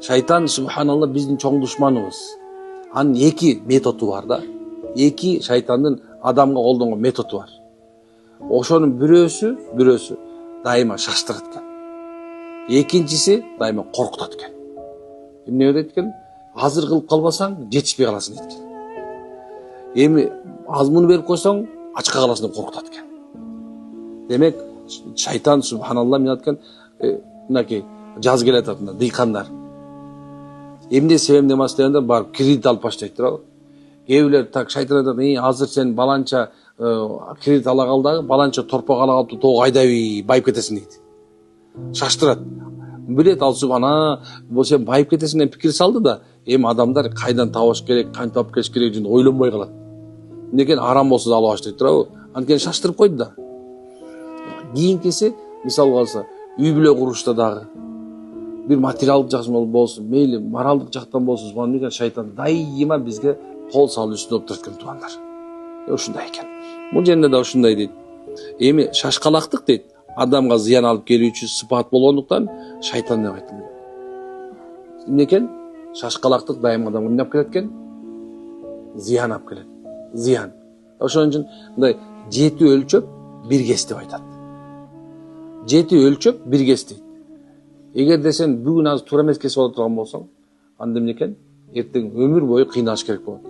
Шайтан, субханалла, биздин чоң душманыбыз. Анын эки методу бар да. Эки шайтандын адамга колдонгон методу бар. Ошонун бирөөсү дайыма шаштырат экен. Экинчиси дайыма коркутат экен. Эмне дейт экен? Азыр кылып калбасаң жетишпей каласың дейт экен. Эми азмуну берип койсоң ачка каласың деп коркутат экен. Демек шайтан, субханалла, мен айткан мынакей жаз келатат мына дыйкандар. Эмне себеп маселелерде барып кредит алып баштайт туурабы? Кээ бирлер так шайтан айтат, азыр сен баланча кредит ала кал дагы, баланча торпок ала калып тоого айдабай байып кетесиң дейт. Шаштырат. Билет ал субхана, бул сен байып кетесиң деген пикир салды да, эми адамдар кайдан табыш керек, кантип алып келиш керек жөнүндө ойлонбой калат. Эмнеге арам болсо да алып баштайт туурабы? Анткени шаштырып койду да. Кийинкиси, мисалга алса, үй бүлө курушта дагы бир материалдык жактан болсун, мейли моралдык жактан болсун, мындан шайтан дайыма бизге кол салуу үстүндө болуп турат экен туугандар. Ушундай экен. Бул жерде да ушундай дейт. Эми шашкалактык дейт, адамга зыян алып келүүчү сыпат болгондуктан шайтан деп айтылат. Эмне экен? Шашкалактык дайым адамга эмне алып келет экен? Зыян алып келет. Зыян. Ошон үчүн мындай 7 өлчөп 1 кес деп айтат. 7 өлчөп 1 кес дейт. Эгерде сен бүгүн азыр туура эмес кесип алып турган болсоң, анда эмне экен? Эртең өмүр бою кыйналыш керек болот.